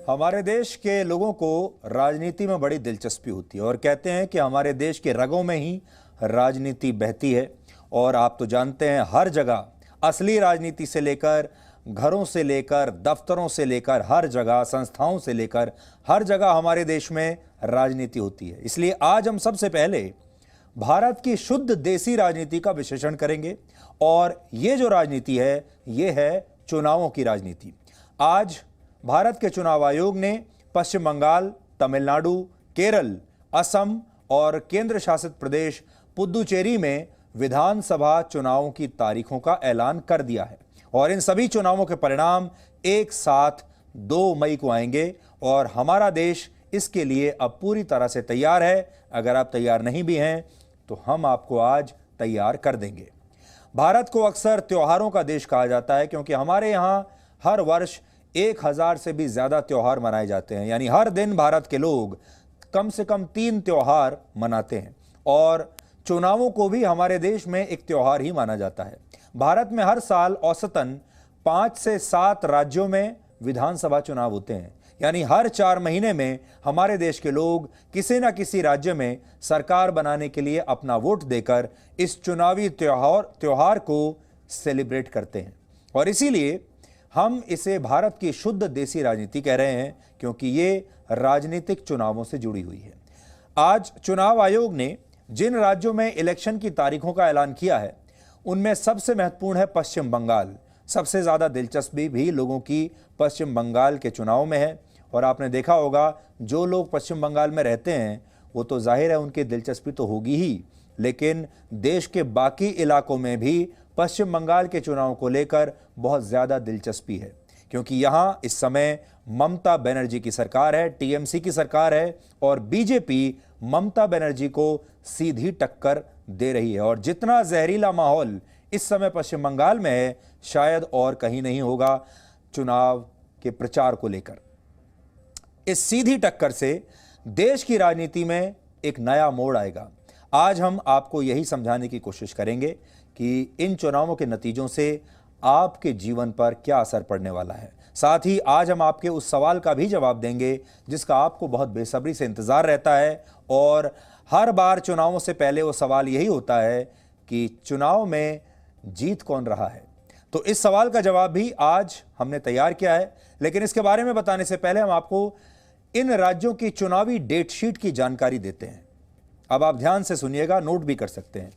हमारे देश के लोगों को राजनीति में बड़ी दिलचस्पी होती है और कहते हैं कि हमारे देश के रगों में ही राजनीति बहती है। और आप तो जानते हैं हर जगह असली राजनीति से लेकर घरों से लेकर दफ्तरों से लेकर हर जगह संस्थाओं से लेकर हर जगह हमारे देश में राजनीति होती है। इसलिए आज हम सबसे पहले भारत की शुद्ध देसी राजनीति का विश्लेषण करेंगे और ये जो राजनीति है ये है चुनावों की राजनीति। आज भारत के चुनाव आयोग ने पश्चिम बंगाल, तमिलनाडु, केरल, असम और केंद्र शासित प्रदेश पुदुचेरी में विधानसभा चुनावों की तारीखों का ऐलान कर दिया है और इन सभी चुनावों के परिणाम एक साथ 2 मई को आएंगे और हमारा देश इसके लिए अब पूरी तरह से तैयार है। अगर आप तैयार नहीं भी हैं तो हम आपको आज तैयार कर देंगे। भारत को अक्सर त्योहारों का देश कहा जाता है क्योंकि हमारे यहाँ हर वर्ष 1000 से भी ज्यादा त्योहार मनाए जाते हैं। यानी हर दिन भारत के लोग कम से कम 3 त्योहार मनाते हैं और चुनावों को भी हमारे देश में एक त्योहार ही माना जाता है। भारत में हर साल औसतन 5 से 7 राज्यों में विधानसभा चुनाव होते हैं। यानी हर 4 महीने में हमारे देश के लोग किसी न किसी राज्य में सरकार बनाने के लिए अपना वोट देकर इस चुनावी त्योहार को सेलिब्रेट करते हैं और इसीलिए हम इसे भारत की शुद्ध देसी राजनीति कह रहे हैं क्योंकि ये राजनीतिक चुनावों से जुड़ी हुई है। आज चुनाव आयोग ने जिन राज्यों में इलेक्शन की तारीखों का ऐलान किया है उनमें सबसे महत्वपूर्ण है पश्चिम बंगाल। सबसे ज्यादा दिलचस्पी भी लोगों की पश्चिम बंगाल के चुनाव में है और आपने देखा होगा जो लोग पश्चिम बंगाल में रहते हैं वो तो जाहिर है उनकी दिलचस्पी तो होगी ही, लेकिन देश के बाकी इलाकों में भी पश्चिम बंगाल के चुनाव को लेकर बहुत ज्यादा दिलचस्पी है क्योंकि यहां इस समय ममता बनर्जी की सरकार है, टीएमसी की सरकार है और बीजेपी ममता बनर्जी को सीधी टक्कर दे रही है। और जितना जहरीला माहौल इस समय पश्चिम बंगाल में है शायद और कहीं नहीं होगा चुनाव के प्रचार को लेकर। इस सीधी टक्कर से देश की राजनीति में एक नया मोड़ आएगा। आज हम आपको यही समझाने की कोशिश करेंगे कि इन चुनावों के नतीजों से आपके जीवन पर क्या असर पड़ने वाला है। साथ ही आज हम आपके उस सवाल का भी जवाब देंगे जिसका आपको बहुत बेसब्री से इंतजार रहता है और हर बार चुनावों से पहले वो सवाल यही होता है कि चुनाव में जीत कौन रहा है। तो इस सवाल का जवाब भी आज हमने तैयार किया है, लेकिन इसके बारे में बताने से पहले हम आपको इन राज्यों की चुनावी डेट शीट की जानकारी देते हैं। अब आप ध्यान से सुनिएगा, नोट भी कर सकते हैं।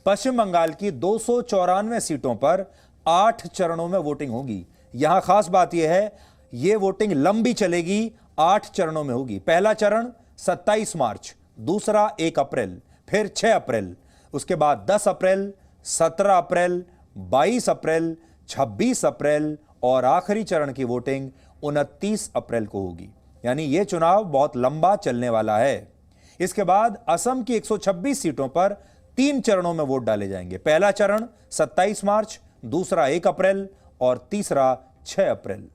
पश्चिम बंगाल की 294 सीटों पर 8 चरणों में वोटिंग होगी। यहां खास बात यह है यह वोटिंग लंबी चलेगी, 8 चरणों में होगी। पहला चरण 27 मार्च, दूसरा 1 अप्रैल, फिर 6 अप्रैल, उसके बाद 10 अप्रैल, 17 अप्रैल, 22 अप्रैल, 26 अप्रैल और आखिरी चरण की वोटिंग 29 अप्रैल को होगी। यानी यह चुनाव बहुत लंबा चलने वाला है। इसके बाद असम की 126 सीटों पर 3 चरणों में वोट डाले जाएंगे। पहला चरण 27 मार्च, दूसरा 1 अप्रैल और तीसरा 6 अप्रैल।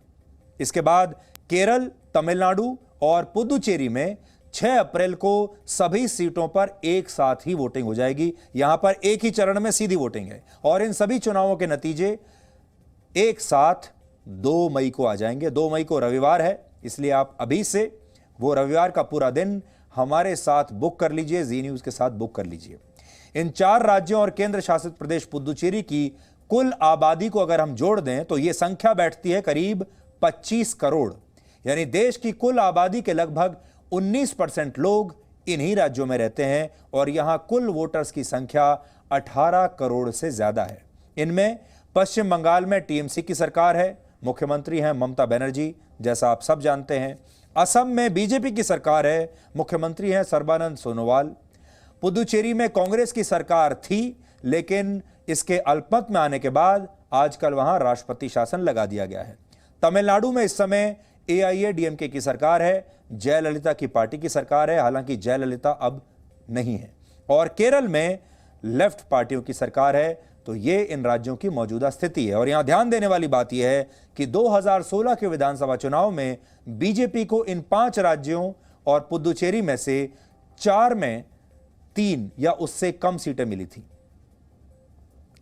इसके बाद केरल, तमिलनाडु और पुदुचेरी में 6 अप्रैल को सभी सीटों पर एक साथ ही वोटिंग हो जाएगी। यहां पर एक ही चरण में सीधी वोटिंग है और इन सभी चुनावों के नतीजे एक साथ 2 मई को आ जाएंगे। 2 मई को रविवार है, इसलिए आप अभी से वो रविवार का पूरा दिन हमारे साथ बुक कर लीजिए, जी न्यूज के साथ बुक कर लीजिए। इन 4 राज्यों और केंद्र शासित प्रदेश पुदुचेरी की कुल आबादी को अगर हम जोड़ दें तो यह संख्या बैठती है करीब 25 करोड़। यानी देश की कुल आबादी के लगभग 19% लोग इन्हीं राज्यों में रहते हैं और यहां कुल वोटर्स की संख्या 18 करोड़ से ज्यादा है। इनमें पश्चिम बंगाल में टीएमसी की सरकार है, मुख्यमंत्री हैं ममता बनर्जी, जैसा आप सब जानते हैं। असम में बीजेपी की सरकार है, मुख्यमंत्री हैं सर्बानंद सोनोवाल। पुदुचेरी में कांग्रेस की सरकार थी, लेकिन इसके अल्पमत में आने के बाद आजकल वहां राष्ट्रपति शासन लगा दिया गया है। तमिलनाडु में इस समय एआईएडीएमके की सरकार है, जयललिता की पार्टी की सरकार है, हालांकि जयललिता अब नहीं है। और केरल में लेफ्ट पार्टियों की सरकार है। तो ये इन राज्यों की मौजूदा स्थिति है और यहां ध्यान देने वाली बात यह है कि 2016 के विधानसभा चुनाव में बीजेपी को इन 5 राज्यों और पुदुचेरी में से 4 में 3 या उससे कम सीटें मिली थी।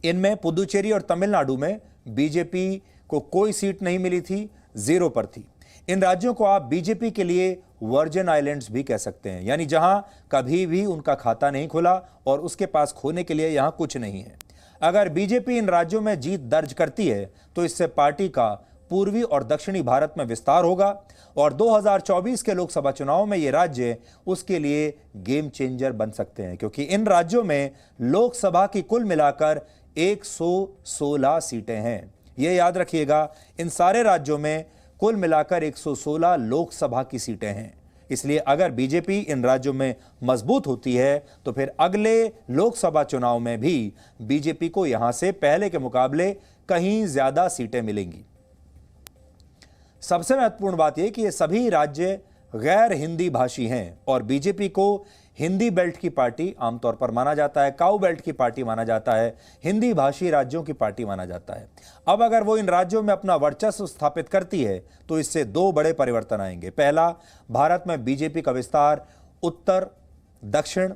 इनमें पुदुचेरी और तमिलनाडु में बीजेपी को कोई सीट नहीं मिली थी, 0 पर थी। इन राज्यों को आप बीजेपी के लिए वर्जिन आइलैंड्स भी कह सकते हैं, यानी जहां कभी भी उनका खाता नहीं खुला और उसके पास खोने के लिए यहां कुछ नहीं है। अगर बीजेपी इन राज्यों में जीत दर्ज करती है तो इससे पार्टी का पूर्वी और दक्षिणी भारत में विस्तार होगा और 2024 के लोकसभा चुनाव में ये राज्य उसके लिए गेम चेंजर बन सकते हैं, क्योंकि इन राज्यों में लोकसभा की कुल मिलाकर 116 सीटें हैं। ये याद रखिएगा, इन सारे राज्यों में कुल मिलाकर 116 लोकसभा की सीटें हैं। इसलिए अगर बीजेपी इन राज्यों में मजबूत होती है तो फिर अगले लोकसभा चुनाव में भी बीजेपी को यहां से पहले के मुकाबले कहीं ज्यादा सीटें मिलेंगी। सबसे महत्वपूर्ण बात यह कि ये सभी राज्य गैर हिंदी भाषी हैं और बीजेपी को हिंदी बेल्ट की पार्टी आमतौर पर माना जाता है, काऊ बेल्ट की पार्टी माना जाता है, हिंदी भाषी राज्यों की पार्टी माना जाता है। अब अगर वो इन राज्यों में अपना वर्चस्व स्थापित करती है तो इससे दो बड़े परिवर्तन आएंगे। पहला, भारत में बीजेपी का विस्तार उत्तर, दक्षिण,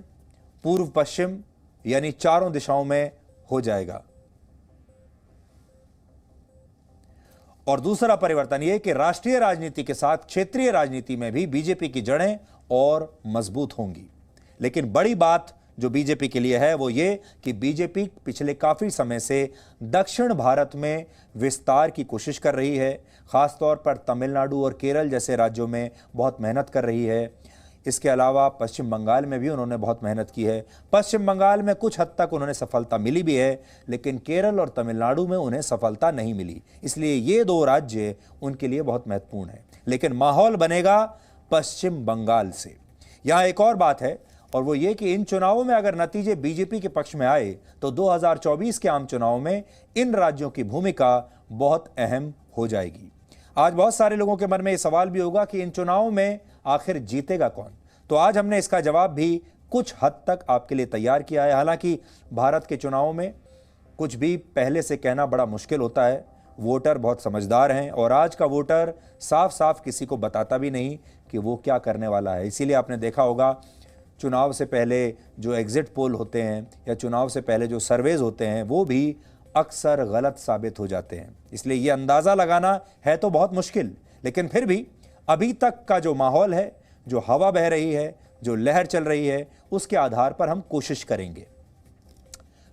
पूर्व, पश्चिम यानी चारों दिशाओं में हो जाएगा। और दूसरा परिवर्तन यह कि राष्ट्रीय राजनीति के साथ क्षेत्रीय राजनीति में भी बीजेपी की जड़ें और मजबूत होंगी। लेकिन बड़ी बात जो बीजेपी के लिए है वो ये कि बीजेपी पिछले काफी समय से दक्षिण भारत में विस्तार की कोशिश कर रही है, खासतौर पर तमिलनाडु और केरल जैसे राज्यों में बहुत मेहनत कर रही है। इसके अलावा पश्चिम बंगाल में भी उन्होंने बहुत मेहनत की है। पश्चिम बंगाल में कुछ हद तक उन्होंने सफलता मिली भी है, लेकिन केरल और तमिलनाडु में उन्हें सफलता नहीं मिली। इसलिए ये दो राज्य उनके लिए बहुत महत्वपूर्ण है। लेकिन माहौल बनेगा पश्चिम बंगाल से। यहाँ एक और बात है और वो ये कि इन चुनावों में अगर नतीजे बीजेपी के पक्ष में आए तो 2024 के आम चुनाव में इन राज्यों की भूमिका बहुत अहम हो जाएगी। आज बहुत सारे लोगों के मन में ये सवाल भी होगा कि इन चुनावों में आखिर जीतेगा कौन। तो आज हमने इसका जवाब भी कुछ हद तक आपके लिए तैयार किया है। हालांकि भारत के चुनावों में कुछ भी पहले से कहना बड़ा मुश्किल होता है। वोटर बहुत समझदार हैं और आज का वोटर साफ साफ किसी को बताता भी नहीं कि वो क्या करने वाला है। इसीलिए आपने देखा होगा चुनाव से पहले जो एग्जिट पोल होते हैं या चुनाव से पहले जो सर्वेज होते हैं वो भी अक्सर गलत साबित हो जाते हैं। इसलिए ये अंदाज़ा लगाना है तो बहुत मुश्किल, लेकिन फिर भी अभी तक का जो माहौल है, जो हवा बह रही है, जो लहर चल रही है, उसके आधार पर हम कोशिश करेंगे।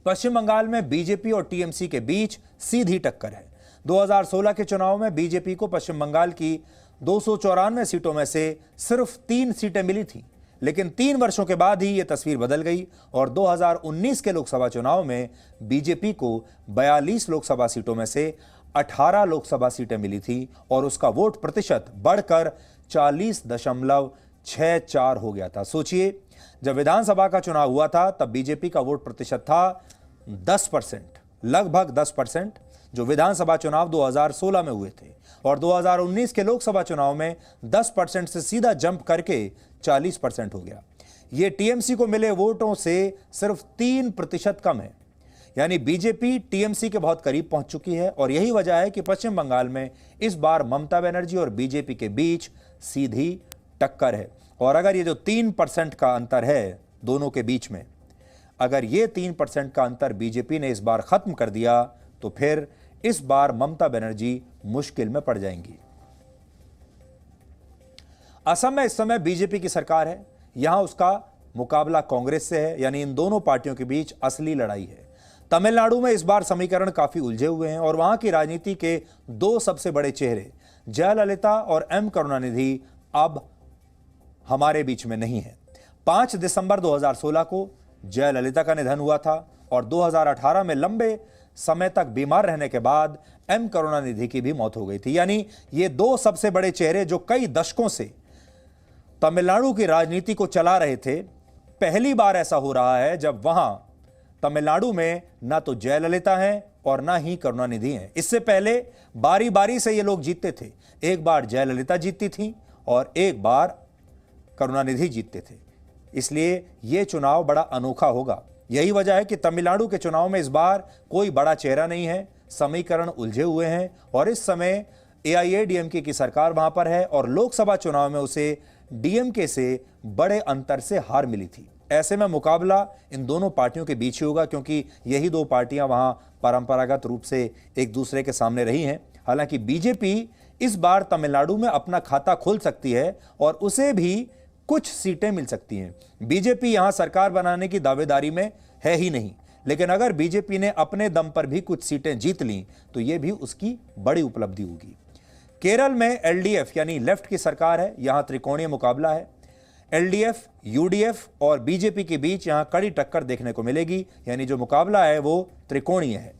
पश्चिम बंगाल में बीजेपी और टीएमसी के बीच सीधी टक्कर है। 2016 के चुनाव में बीजेपी को पश्चिम बंगाल की 294 सीटों में से सिर्फ 3 सीटें मिली थी, लेकिन 3 वर्षों के बाद ही यह तस्वीर बदल गई और 2019 के लोकसभा चुनाव में बीजेपी को 42 लोकसभा सीटों में से 18 लोकसभा सीटें मिली थी और उसका वोट प्रतिशत बढ़कर 40.64 हो गया था। सोचिए, जब विधानसभा का चुनाव हुआ था तब बीजेपी का वोट प्रतिशत था 10%, लगभग 10%, जो विधानसभा चुनाव 2016 में हुए थे, और 2019 के लोकसभा चुनाव में 10% से सीधा जंप करके 40% हो गया। यह टीएमसी को मिले वोटों से सिर्फ 3% कम है। यानी बीजेपी टीएमसी के बहुत करीब पहुंच चुकी है और यही वजह है कि पश्चिम बंगाल में इस बार ममता बनर्जी और बीजेपी के बीच सीधी टक्कर है। और अगर ये जो 3% का अंतर है दोनों के बीच में, अगर ये 3% का अंतर बीजेपी ने इस बार खत्म कर दिया तो फिर इस बार ममता बनर्जी मुश्किल में पड़ जाएंगी। असम में इस समय बीजेपी की सरकार है, यहां उसका मुकाबला कांग्रेस से है, यानी इन दोनों पार्टियों के बीच असली लड़ाई है। तमिलनाडु में इस बार समीकरण काफी उलझे हुए हैं और वहां की राजनीति के दो सबसे बड़े चेहरे जयललिता और एम करुणानिधि अब हमारे बीच में नहीं है। 5 दिसंबर 2016 को जयललिता का निधन हुआ था और 2018 में लंबे समय तक बीमार रहने के बाद एम करुणानिधि की भी मौत हो गई थी। यानी ये दो सबसे बड़े चेहरे जो कई दशकों से तमिलनाडु की राजनीति को चला रहे थे, पहली बार ऐसा हो रहा है जब वहां तमिलनाडु में ना तो जयललिता हैं और ना ही करुणानिधि हैं। इससे पहले बारी बारी से ये लोग जीतते थे। एक बार जयललिता जीतती थी और एक बार करुणानिधि जीतते थे। इसलिए यह चुनाव बड़ा अनोखा होगा। यही वजह है कि तमिलनाडु के चुनाव में इस बार कोई बड़ा चेहरा नहीं है, समीकरण उलझे हुए हैं और इस समय एआईएडीएमके की सरकार वहां पर है और लोकसभा चुनाव में उसे डीएमके से बड़े अंतर से हार मिली थी। ऐसे में मुकाबला इन दोनों पार्टियों के बीच ही होगा, क्योंकि यही दो पार्टियां वहां परंपरागत रूप से एक दूसरे के सामने रही हैं। हालांकि बीजेपी इस बार तमिलनाडु में अपना खाता खोल सकती है और उसे भी कुछ सीटें मिल सकती हैं। बीजेपी यहां सरकार बनाने की दावेदारी में है ही नहीं, लेकिन अगर बीजेपी ने अपने दम पर भी कुछ सीटें जीत लीं तो यह भी उसकी बड़ी उपलब्धि होगी। केरल में एलडीएफ यानी लेफ्ट की सरकार है, यहां त्रिकोणीय मुकाबला है। एलडीएफ, यूडीएफ और बीजेपी के बीच यहां कड़ी टक्कर देखने को मिलेगी, यानी जो मुकाबला है वो त्रिकोणीय है।